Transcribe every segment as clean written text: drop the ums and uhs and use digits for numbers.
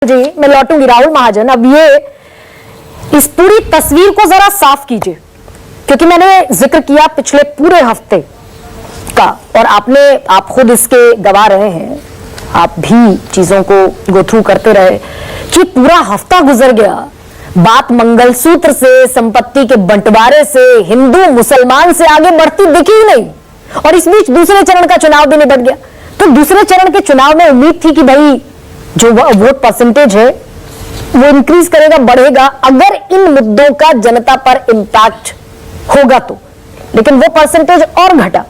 जी मैं लौटूंगी राहुल महाजन। अब ये इस पूरी तस्वीर को जरा साफ कीजिए, क्योंकि मैंने जिक्र किया पिछले पूरे हफ्ते का और आप खुद इसके गवाह रहे हैं, आप भी चीजों को गो थ्रू करते रहे कि पूरा हफ्ता गुजर गया, बात मंगलसूत्र से, संपत्ति के बंटवारे से, हिंदू मुसलमान से आगे बढ़ती दिखी ही नहीं, और इस बीच दूसरे चरण का चुनाव भी निपट गया। तो दूसरे चरण के चुनाव में उम्मीद थी कि भाई जो वोट परसेंटेज है वो इंक्रीज करेगा, बढ़ेगा अगर इन मुद्दों का जनता पर इंपैक्ट होगा तो, लेकिन वो परसेंटेज और घटा।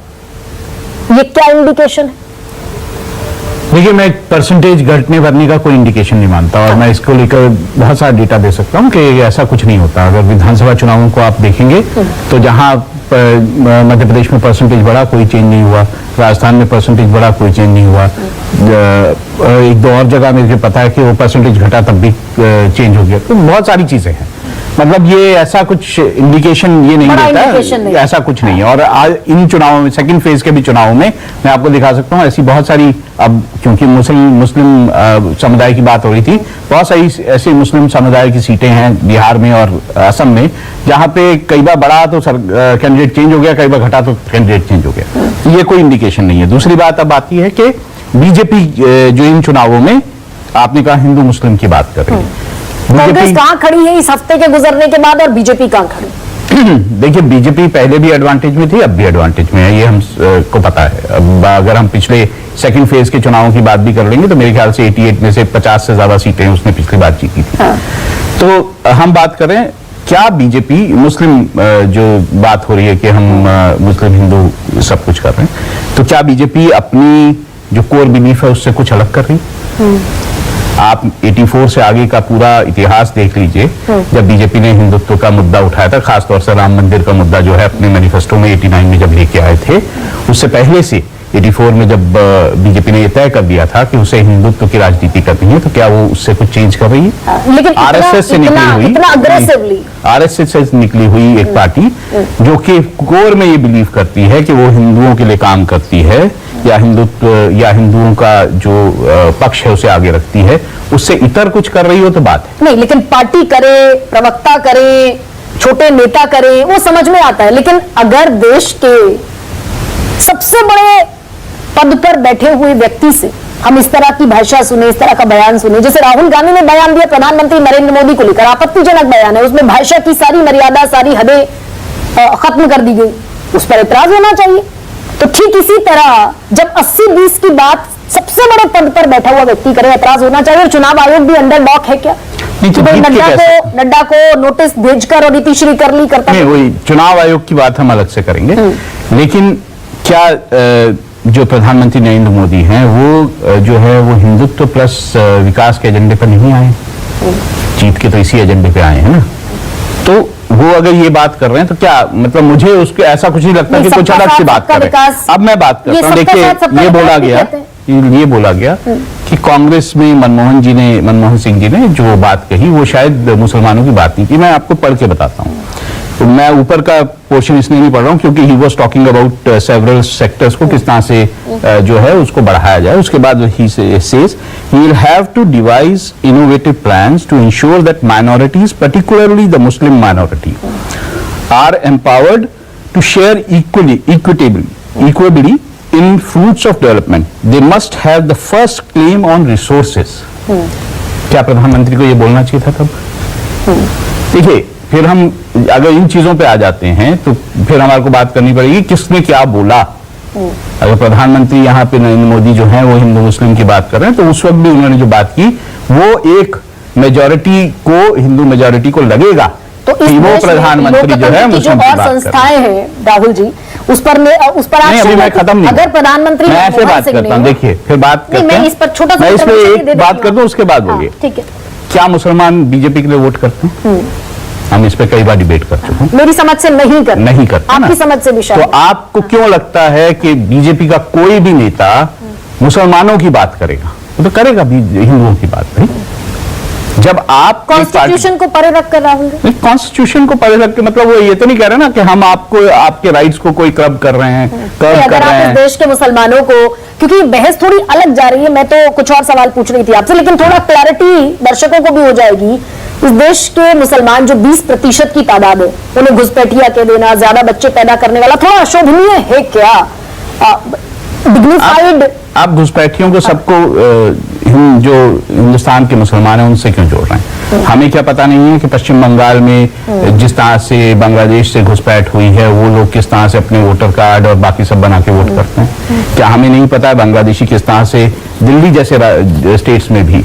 ये क्या इंडिकेशन है? देखिए, मैं परसेंटेज घटने बढ़ने का कोई इंडिकेशन नहीं मानता, और मैं इसको लेकर बहुत सारा डेटा दे सकता हूं कि ऐसा कुछ नहीं होता। अगर विधानसभा चुनावों को आप देखेंगे तो जहां मध्य प्रदेश में परसेंटेज बढ़ा कोई चेंज नहीं हुआ, राजस्थान में परसेंटेज बढ़ा कोई चेंज नहीं हुआ, एक दो और जगह मुझे पता है कि वो परसेंटेज घटा तब भी चेंज हो गया। तो बहुत सारी चीजें हैं, मतलब ये ऐसा कुछ इंडिकेशन ये नहीं देता, ऐसा कुछ नहीं है। और आज इन चुनावों में, सेकंड फेज के भी चुनावों में मैं आपको दिखा सकता हूँ ऐसी बहुत सारी, अब क्योंकि मुस्लिम समुदाय की बात हो रही थी, बहुत सारी ऐसी मुस्लिम समुदाय की सीटें हैं बिहार में और असम में, जहां पे कई बार बढ़ा तो कैंडिडेट चेंज हो गया, कई बार घटा तो कैंडिडेट चेंज हो गया। ये कोई इंडिकेशन नहीं है। दूसरी बात अब आती है कि बीजेपी जो इन चुनावों में, आपने कहा हिंदू मुस्लिम की बात कर रही है, कांग्रेस कहां खड़ी है इस हफ्ते के गुजरने के बाद, और बीजेपी कहां खड़ी? देखिए, बीजेपी पहले भी एडवांटेज में थी, अब भी एडवांटेज में है, ये हम को पता है। अब अगर हम पिछले सेकंड फेज के चुनावों की बात भी कर लेंगे तो मेरे ख्याल से 88 में से 50 से ज्यादा सीटें उसने पिछली बार जीती थी। हाँ। तो हम बात करें क्या बीजेपी मुस्लिम, जो बात हो रही है कि हम मुस्लिम हिंदू सब कुछ कर रहे हैं, तो क्या बीजेपी अपनी जो कोर बिलीफ है उससे कुछ अलग कर रही है? आप 84 से आगे का पूरा इतिहास देख लीजिए, जब बीजेपी ने हिंदुत्व का मुद्दा उठाया था, खासतौर से राम मंदिर का मुद्दा जो है अपने मैनिफेस्टो में 89 में जब लेके आए थे, उससे पहले से 84 में जब बीजेपी ने यह तय कर दिया था कि उसे हिंदुत्व की राजनीति करनी है, तो क्या वो उससे कुछ चेंज कर रही है? लेकिन आरएसएस से निकली हुई, आरएसएस से निकली हुई एक पार्टी जो कि कोर में ये बिलीव करती है कि वो हिंदुओं के लिए काम करती है, या हिंदुत्व या हिंदुओं का जो पक्ष है उसे आगे रखती है, उससे इतर कुछ कर रही हो तो बात है। नहीं, लेकिन पार्टी करे, प्रवक्ता करे, छोटे नेता करे, वो समझ में आता है, लेकिन अगर देश के सबसे बड़े पद पर बैठे हुए व्यक्ति से हम इस तरह की भाषा सुने, इस तरह का बयान सुने, जैसे राहुल गांधी ने बयान दिया प्रधानमंत्री नरेंद्र मोदी को लेकर, आपत्तिजनक बयान है, उसमें भाषा की सारी मर्यादा, सारी हदें खत्म कर दी गई, उस पर ऐतराज होना चाहिए। तो ठीक इसी तरह जब 80-20 की बात सबसे बड़े पद पर बैठा हुआ व्यक्ति करे, ऐतराज होना चाहिए। और चुनाव आयोग भी अंडर लॉक है क्या? नड्डा को नोटिस भेजकर और नीतीश्री कर ली करता नहीं, वही चुनाव आयोग की बात हम अलग से करेंगे। लेकिन क्या जो प्रधानमंत्री नरेंद्र मोदी हैं वो जो है वो हिंदुत्व प्लस विकास के एजेंडे पर नहीं आए? जीत के तो इसी एजेंडे पे आए हैं ना। तो वो अगर ये बात कर रहे हैं तो क्या मतलब, मुझे उसके ऐसा कुछ नहीं लगता कि कुछ अलग से बात कर रहे हैं। अब मैं बात करता हूँ, देखिए ये बोला गया कि कांग्रेस में मनमोहन सिंह जी ने जो बात कही वो शायद मुसलमानों की बात नहीं की। मैं आपको पढ़ के बताता हूँ, तो मैं ऊपर का पोर्शन इसलिए नहीं पढ़ रहा हूँ क्योंकि he was talking about several sectors को किस तरह से जो है उसको बढ़ाया जाए। उसके बाद he says he will have to devise innovative plans to ensure that minorities, particularly the Muslim minority, are empowered to share equitably in fruits of development. They must have the first claim on resources. क्या प्रधानमंत्री को ये बोलना चाहिए था तब? देखिए, फिर हम अगर इन चीजों पे आ जाते हैं तो फिर हमारे को बात करनी पड़ेगी किसने क्या बोला। अगर प्रधानमंत्री यहाँ पे नरेंद्र मोदी जो है वो हिंदू मुस्लिम की बात कर रहे हैं, तो उस वक्त भी उन्होंने जो बात की वो एक मेजॉरिटी को, हिंदू मेजॉरिटी को लगेगा तो वो प्रधानमंत्री जो है मुस्लिम की बात संस्थाएं हैं। राहुल जी उस पर नहीं, अभी मैं खत्म नहीं, अगर प्रधानमंत्री मैं ऐसे बात करता हूँ, देखिए फिर बात करते हैं, मैं इसमें एक बात करता हूँ उसके बाद बोलिए। ठीक है, क्या मुसलमान बीजेपी के लिए वोट करते हैं? हम इस पे कई बार डिबेट कर चुके हैं। मेरी समझ से नहीं करते, आपकी समझ से भी शायद। तो आपको क्यों लगता है कि बीजेपी का कोई भी नेता मुसलमानों की बात करेगा? वो तो करेगा भी हिंदुओं की बात भाई। जब आप कॉन्स्टिट्यूशन को परे रख कर, राहुल कॉन्स्टिट्यूशन को परे रख के मतलब वो ये तो नहीं कह रहे ना कि हम आपको आपके राइट्स को कोई कर्ब कर रहे हैं, अगर आप इस देश के मुसलमानों को क्योंकि बहस थोड़ी अलग जा रही है, मैं तो कुछ और सवाल पूछ रही थी आपसे, लेकिन थोड़ा क्लैरिटी दर्शकों को भी हो जाएगी। इस देश के मुसलमान जो 20% की तादाद है, उन्हें घुसपैठिया कह देना, ज्यादा बच्चे पैदा करने वाला, थोड़ा अशोभनीय है क्या? डिग्निफाइड आप घुसपैठियों को सबको जो हिंदुस्तान के मुसलमान हैं उनसे क्यों जोड़ रहे हैं? हमें क्या पता नहीं है कि पश्चिम बंगाल में जिस तरह से बांग्लादेश से घुसपैठ हुई है, वो लोग किस तरह से अपने वोटर कार्ड और बाकी सब बना के वोट करते हैं? क्या हमें नहीं पता है बांग्लादेशी किस तरह से दिल्ली जैसे स्टेट्स में भी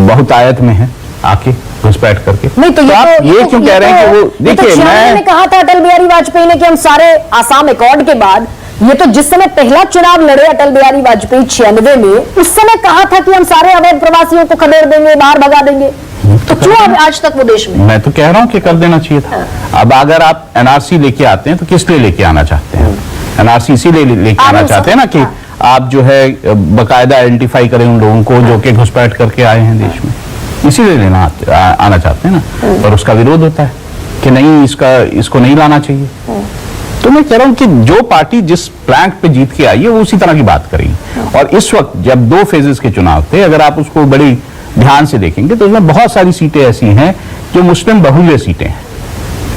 बहुत आयत में है आके घुसपैठ करके? नहीं तो आप ये क्यों कह रहे हैं कि वो देखिए, मैंने कहा था अटल बिहारी वाजपेयी ने कि हम सारे आसाम अकॉर्ड के बाद, ये तो जिस समय पहला चुनाव लड़े अटल बिहारी वाजपेयी 96 में, उस समय कहा था कि हम सारे अवैध प्रवासियों को खदेड़ देंगे, बाहर भगा देंगे। तो क्यों अब आज तक वो देश में? मैं तो कह रहा हूं कि कर देना चाहिए था। अब अगर आप एनआरसी लेके आते हैं तो किस लिए लेके आना चाहते हैं? एनआरसी इसीलिए लेके आना चाहते हैं ना कि आप जो है बकायदा आइडेंटिफाई करें उन लोगों को जो कि घुसपैठ करके आए हैं देश में, इसीलिए आना चाहते हैं ना। और उसका विरोध होता है कि नहीं, इसको नहीं लाना चाहिए। तो मैं कह रहा हूं कि जो पार्टी जिस प्लैंक पे जीत के आई है वो उसी तरह की बात करेगी। और इस वक्त जब 2 फेजेस के चुनाव थे, अगर आप उसको बड़ी ध्यान से देखेंगे तो उसमें बहुत सारी सीटें ऐसी हैं जो मुस्लिम बहुल्य सीटें हैं।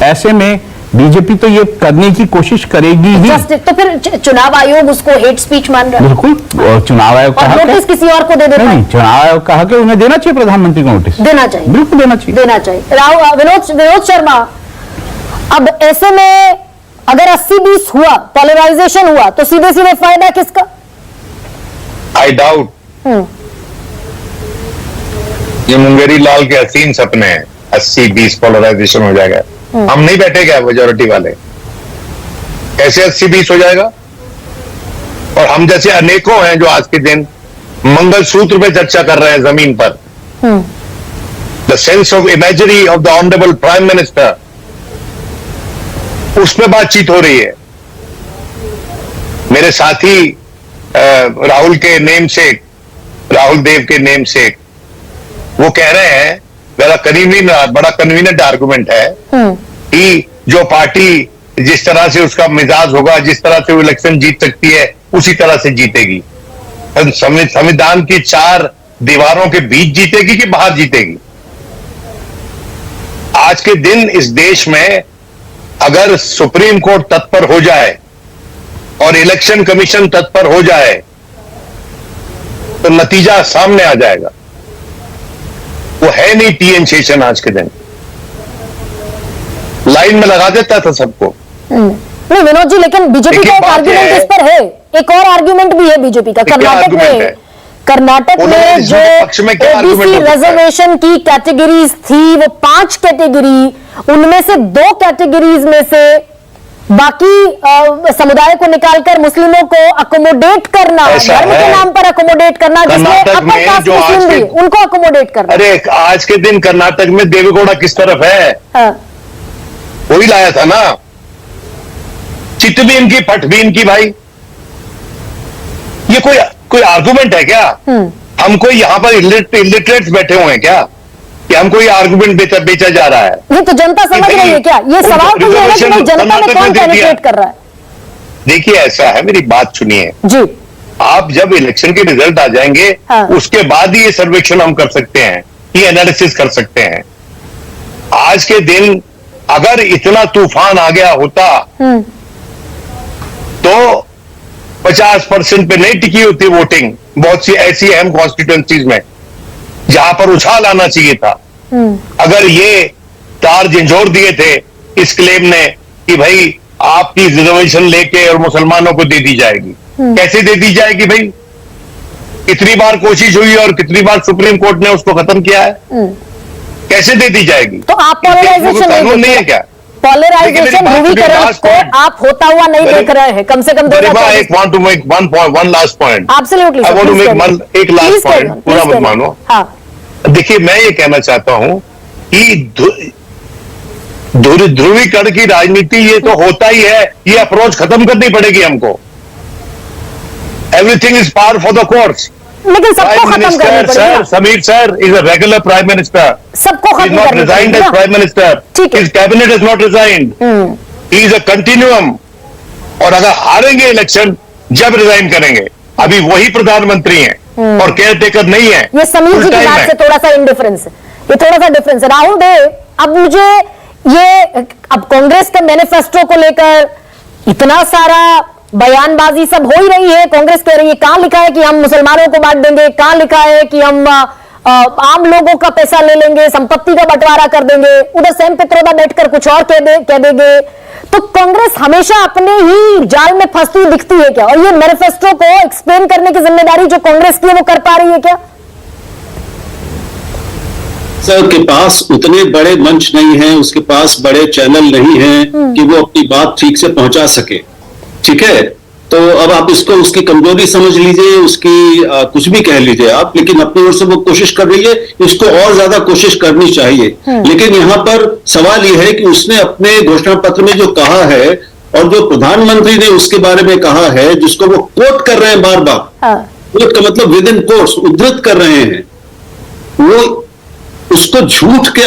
ऐसे में बीजेपी तो ये करने की कोशिश करेगी ही। तो फिर चुनाव आयोग उसको हेट स्पीच मान रहा है? बिल्कुल। और चुनाव आयोग कहा नोटिस किसी और को दे देता है? चुनाव आयोग कहा कि उन्हें देना चाहिए, प्रधानमंत्री को नोटिस देना चाहिए, बिल्कुल देना चाहिए। विनोद शर्मा, अब ऐसे में अगर 80-20 हुआ, पोलराइजेशन हुआ, तो सीधे सीधे फायदा किसका? I doubt. ये मुंगेरी लाल के हसीन सपने हैं, 80-20 पोलराइजेशन हो जाएगा। हम नहीं बैठे क्या मेजोरिटी वाले? कैसे 80-20 हो जाएगा? और हम जैसे अनेकों हैं जो आज के दिन मंगलसूत्र पे चर्चा कर रहे हैं जमीन पर। The sense of imagery of the honourable prime minister, उसमें बातचीत हो रही है। मेरे साथी राहुल के नेम से, राहुल देव के नेम से, वो कह रहे हैं, बड़ा कन्वीनियंट आर्गुमेंट है कि जो पार्टी जिस तरह से उसका मिजाज होगा, जिस तरह से वो इलेक्शन जीत सकती है, उसी तरह से जीतेगी। संविधान की 4 दीवारों के बीच जीतेगी कि बाहर जीतेगी? आज के दिन इस देश में अगर सुप्रीम कोर्ट तत्पर हो जाए और इलेक्शन कमीशन तत्पर हो जाए तो नतीजा सामने आ जाएगा। वो है नहीं टीएन शेषन आज के दिन, लाइन में लगा देता था सबको। नहीं विनोद जी, लेकिन बीजेपी का एक आर्ग्यूमेंट इस पर है, एक और आर्ग्यूमेंट भी है बीजेपी का। कर्नाटक में जो ओबीसी रिजर्वेशन की कैटेगरीज थी, वो 5 कैटेगरी, उनमें से 2 कैटेगरीज में से बाकी समुदाय को निकालकर मुस्लिमों को अकोमोडेट करना, धर्म के नाम पर अकोमोडेट करना, जिसमें अपर कास्ट मुस्लिम भी, उनको अकोमोडेट करना। अरे आज के दिन कर्नाटक में देवेगौड़ा किस तरफ है? वही लाया था ना, चित भी इनकी, पट भी इनकी। भाई ये कोई आर्गुमेंट है क्या? हम कोई यहाँ पर इलिटरेट्स बैठे हुए हैं क्या कि हमको ये आर्गुमेंट बेचा जा रहा है? नहीं तो जनता समझ रही है क्या? ये सवाल तो ये है कि भाई जनता में कौन पेनिट्रेट कर रहा है? देखिए ऐसा है, मेरी बात सुनिए जी। आप जब इलेक्शन के रिजल्ट आ जाएंगे, उसके बाद ही ये सर्वेक्षण हम कर सकते हैं, ये एनालिसिस कर सकते हैं। आज के दिन अगर इतना तूफान आ गया होता तो 50% पे नहीं टिकी होती वोटिंग। बहुत सी ऐसी अहम कॉन्स्टिट्यूएंसीज में जहां पर उछाल आना चाहिए था। अगर ये तार झंझोर दिए थे इस क्लेम ने कि भाई आपकी रिजर्वेशन लेके और मुसलमानों को दे दी जाएगी, कैसे दे दी जाएगी भाई? कितनी बार कोशिश हुई और कितनी बार सुप्रीम कोर्ट ने उसको खत्म किया है, कैसे दे दी जाएगी? तो आप पोलराइजेशन नहीं है क्या? पोलराइजेशन ध्रुवीकरण को आप होता हुआ नहीं देख रहे हैं, कम से कम 2024। want to make one last point. Absolutely, I want to make एक लास्ट पॉइंट, पूरा मत मानो। देखिए मैं ये कहना चाहता हूं कि ध्रुवीकरण की राजनीति ये तो होता ही है, ये अप्रोच खत्म करनी पड़ेगी हमको। Everything is power for the courts. लेकिन सबको खत्म करनी पड़ेगी। Sameer sir is a regular prime minister, सबको खत्म not resigned as prime minister, his cabinet is not resigned, he is a continuum. और अगर हारेंगे इलेक्शन जब रिजाइन करेंगे, अभी वही प्रधानमंत्री हैं और केयर टेकर नहीं है। ये समीर जी Full की time बात है। से थोड़ा सा इंडिफरेंस है, ये थोड़ा सा डिफरेंस है। राहुल देव, अब मुझे ये अब कांग्रेस के मैनिफेस्टो को लेकर इतना सारा बयानबाजी सब हो ही रही है। कांग्रेस कह रही है, कहां लिखा है कि हम मुसलमानों को बांट देंगे, कहां लिखा है कि हम आम लोगों का पैसा ले लेंगे, संपत्ति का बंटवारा कर देंगे। उधर सैम पित्रोदा बैठकर कुछ और कह देंगे। तो कांग्रेस हमेशा अपने ही जाल में फंसती हुई दिखती है क्या? और ये मैनिफेस्टो को एक्सप्लेन करने की जिम्मेदारी जो कांग्रेस की है वो कर पा रही है क्या? सर के पास उतने बड़े मंच नहीं है, उसके पास बड़े चैनल नहीं हैं कि वो अपनी बात ठीक से पहुंचा सके। ठीक है, तो अब आप इसको उसकी कमजोरी समझ लीजिए, उसकी कुछ भी कह लीजिए आप, लेकिन अपनी ओर से वो कोशिश कर रही है, इसको और ज्यादा कोशिश करनी चाहिए। लेकिन यहाँ पर सवाल यह है कि उसने अपने घोषणा पत्र में जो कहा है और जो प्रधानमंत्री ने उसके बारे में कहा है, जिसको वो कोट कर रहे हैं बार बार, कोट का मतलब विद इन कोट्स, उद्धृत कर रहे हैं, वो उसको झूठ के